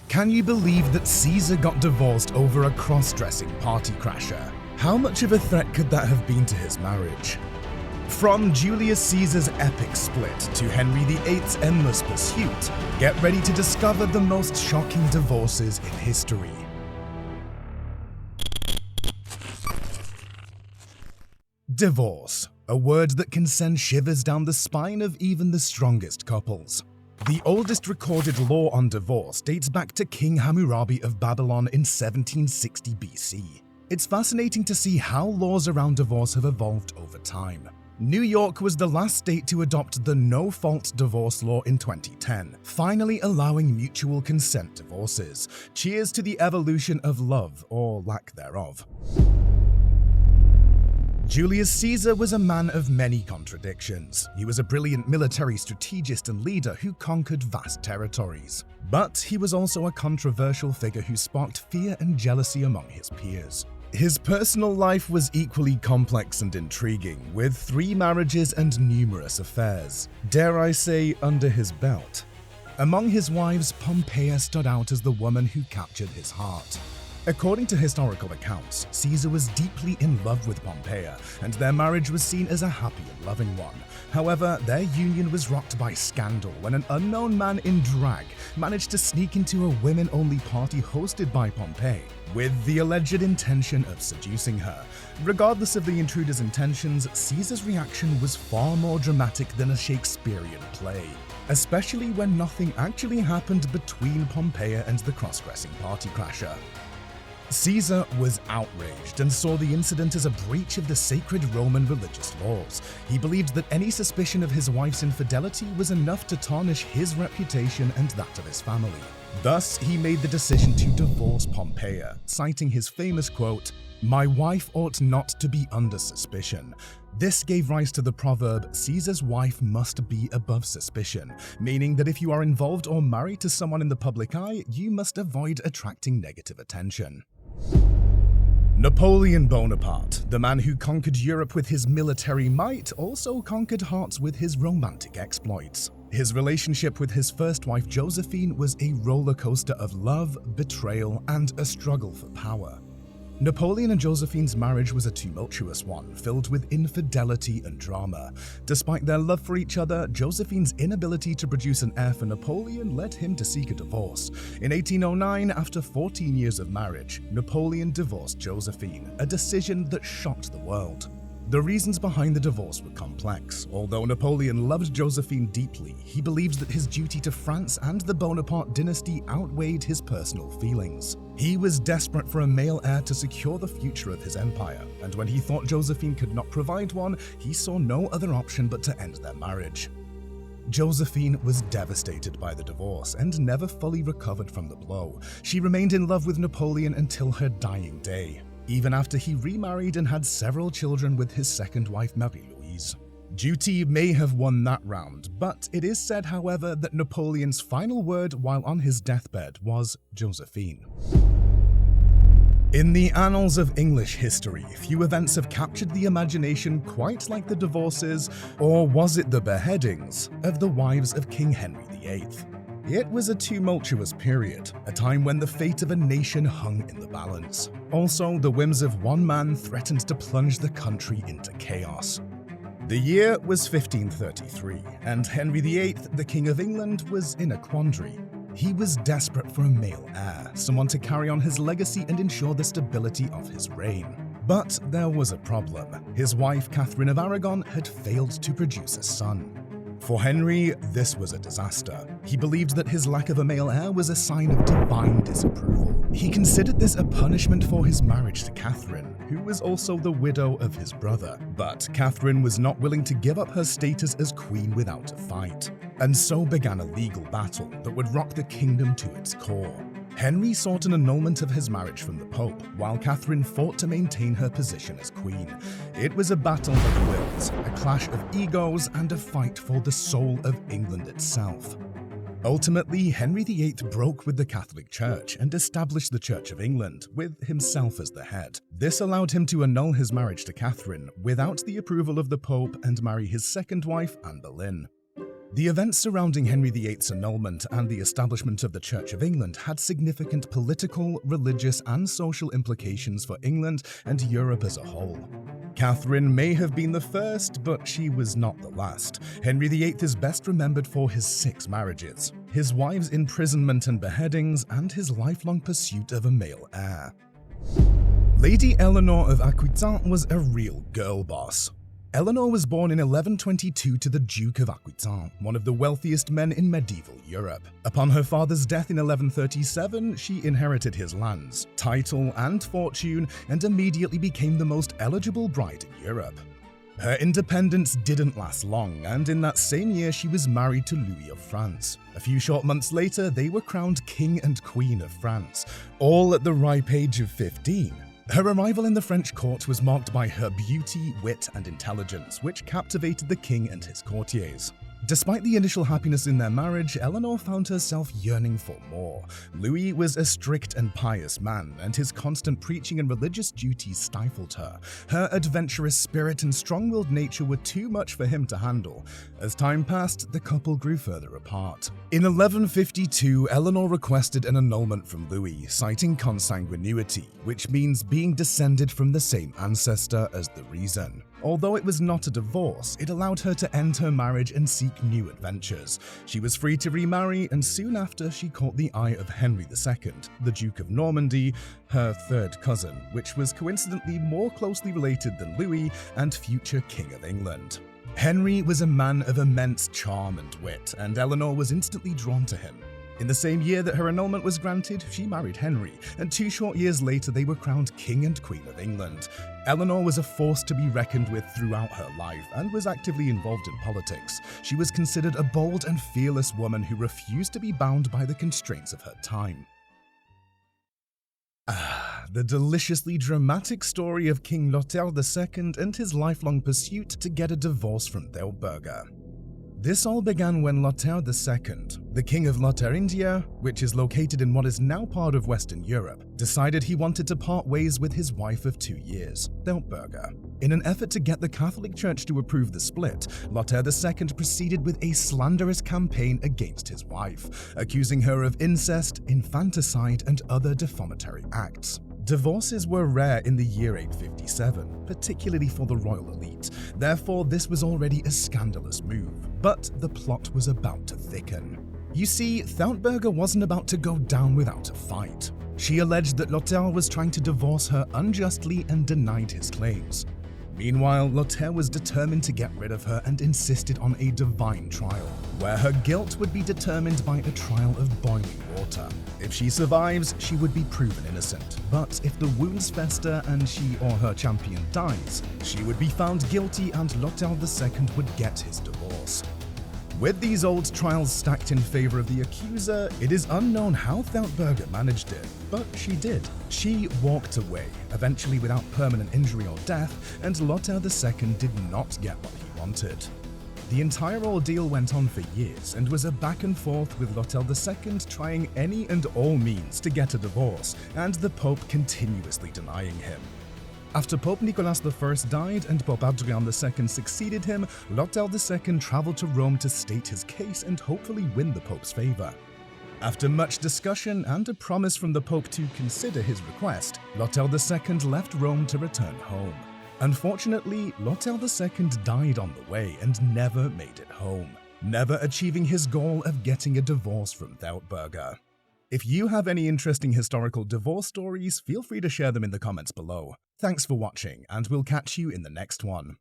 Can you believe that Caesar got divorced over a cross-dressing party crasher? How much of a threat could that have been to his marriage? From Julius Caesar's epic split to Henry VIII's endless pursuit, get ready to discover the most shocking divorces in history. Divorce, a word that can send shivers down the spine of even the strongest couples. The oldest recorded law on divorce dates back to King Hammurabi of Babylon in 1760 BC. It's fascinating to see how laws around divorce have evolved over time. New York was the last state to adopt the no-fault divorce law in 2010, finally allowing mutual consent divorces. Cheers to the evolution of love, or lack thereof. Julius Caesar was a man of many contradictions. He was a brilliant military strategist and leader who conquered vast territories. But he was also a controversial figure who sparked fear and jealousy among his peers. His personal life was equally complex and intriguing, with 3 marriages and numerous affairs, dare I say, under his belt. Among his wives, Pompeia stood out as the woman who captured his heart. According to historical accounts, Caesar was deeply in love with Pompeia, and their marriage was seen as a happy and loving one. However, their union was rocked by scandal when an unknown man in drag managed to sneak into a women-only party hosted by Pompey, with the alleged intention of seducing her. Regardless of the intruder's intentions, Caesar's reaction was far more dramatic than a Shakespearean play, especially when nothing actually happened between Pompeia and the cross-dressing party crasher. Caesar was outraged and saw the incident as a breach of the sacred Roman religious laws. He believed that any suspicion of his wife's infidelity was enough to tarnish his reputation and that of his family. Thus, he made the decision to divorce Pompeia, citing his famous quote, "My wife ought not to be under suspicion." This gave rise to the proverb, "Caesar's wife must be above suspicion," meaning that if you are involved or married to someone in the public eye, you must avoid attracting negative attention. Napoleon Bonaparte, the man who conquered Europe with his military might, also conquered hearts with his romantic exploits. His relationship with his first wife Josephine was a roller coaster of love, betrayal, and a struggle for power. Napoleon and Josephine's marriage was a tumultuous one, filled with infidelity and drama. Despite their love for each other, Josephine's inability to produce an heir for Napoleon led him to seek a divorce. In 1809, after 14 years of marriage, Napoleon divorced Josephine, a decision that shocked the world. The reasons behind the divorce were complex. Although Napoleon loved Josephine deeply, he believed that his duty to France and the Bonaparte dynasty outweighed his personal feelings. He was desperate for a male heir to secure the future of his empire, and when he thought Josephine could not provide one, he saw no other option but to end their marriage. Josephine was devastated by the divorce and never fully recovered from the blow. She remained in love with Napoleon until her dying day, even after he remarried and had several children with his second wife Marie-Louise. Duty may have won that round, but it is said, however, that Napoleon's final word while on his deathbed was Josephine. In the annals of English history, few events have captured the imagination quite like the divorces, or was it the beheadings, of the wives of King Henry VIII. It was a tumultuous period, a time when the fate of a nation hung in the balance. Also, the whims of one man threatened to plunge the country into chaos. The year was 1533, and Henry VIII, the King of England, was in a quandary. He was desperate for a male heir, someone to carry on his legacy and ensure the stability of his reign. But there was a problem. His wife, Catherine of Aragon, had failed to produce a son. For Henry, this was a disaster. He believed that his lack of a male heir was a sign of divine disapproval. He considered this a punishment for his marriage to Catherine, who was also the widow of his brother. But Catherine was not willing to give up her status as queen without a fight. And so began a legal battle that would rock the kingdom to its core. Henry sought an annulment of his marriage from the Pope, while Catherine fought to maintain her position as queen. It was a battle of wills, a clash of egos, and a fight for the soul of England itself. Ultimately, Henry VIII broke with the Catholic Church and established the Church of England, with himself as the head. This allowed him to annul his marriage to Catherine without the approval of the Pope and marry his second wife, Anne Boleyn. The events surrounding Henry VIII's annulment and the establishment of the Church of England had significant political, religious, and social implications for England and Europe as a whole. Catherine may have been the first, but she was not the last. Henry VIII is best remembered for his 6 marriages, his wives' imprisonment and beheadings, and his lifelong pursuit of a male heir. Lady Eleanor of Aquitaine was a real girl boss. Eleanor was born in 1122 to the Duke of Aquitaine, one of the wealthiest men in medieval Europe. Upon her father's death in 1137, she inherited his lands, title, and fortune, and immediately became the most eligible bride in Europe. Her independence didn't last long, and in that same year she was married to Louis of France. A few short months later, they were crowned King and Queen of France, all at the ripe age of 15. Her arrival in the French court was marked by her beauty, wit, and intelligence, which captivated the king and his courtiers. Despite the initial happiness in their marriage, Eleanor found herself yearning for more. Louis was a strict and pious man, and his constant preaching and religious duties stifled her. Her adventurous spirit and strong-willed nature were too much for him to handle. As time passed, the couple grew further apart. In 1152, Eleanor requested an annulment from Louis, citing consanguinity, which means being descended from the same ancestor, as the reason. Although it was not a divorce, it allowed her to end her marriage and seek new adventures. She was free to remarry, and soon after she caught the eye of Henry II, the Duke of Normandy, her third cousin, which was coincidentally more closely related than Louis and future King of England. Henry was a man of immense charm and wit, and Eleanor was instantly drawn to him. In the same year that her annulment was granted, she married Henry, and 2 short years later they were crowned King and Queen of England. Eleanor was a force to be reckoned with throughout her life and was actively involved in politics. She was considered a bold and fearless woman who refused to be bound by the constraints of her time. The deliciously dramatic story of King Lothair II and his lifelong pursuit to get a divorce from Theutberga. This all began when Lothair II, the king of Lotharingia, which is located in what is now part of Western Europe, decided he wanted to part ways with his wife of 2 years, Theutberga. In an effort to get the Catholic Church to approve the split, Lothair II proceeded with a slanderous campaign against his wife, accusing her of incest, infanticide, and other defamatory acts. Divorces were rare in the year 857, particularly for the royal elite. Therefore, this was already a scandalous move. But the plot was about to thicken. You see, Theutberga wasn't about to go down without a fight. She alleged that Lothair was trying to divorce her unjustly and denied his claims. Meanwhile, Lothair was determined to get rid of her and insisted on a divine trial, where her guilt would be determined by a trial of boiling water. If she survives, she would be proven innocent, but if the wounds fester and she or her champion dies, she would be found guilty and Lothair II would get his divorce. With these old trials stacked in favor of the accuser, it is unknown how Theutberga managed it, but she did. She walked away, eventually without permanent injury or death, and Lothair II did not get what he wanted. The entire ordeal went on for years and was a back and forth with Lothair II trying any and all means to get a divorce, and the Pope continuously denying him. After Pope Nicholas I died and Pope Adrian II succeeded him, Lothair II traveled to Rome to state his case and hopefully win the Pope's favor. After much discussion and a promise from the Pope to consider his request, Lothair II left Rome to return home. Unfortunately, Lothair II died on the way and never made it home, never achieving his goal of getting a divorce from Theutberga. If you have any interesting historical divorce stories, feel free to share them in the comments below. Thanks for watching, and we'll catch you in the next one.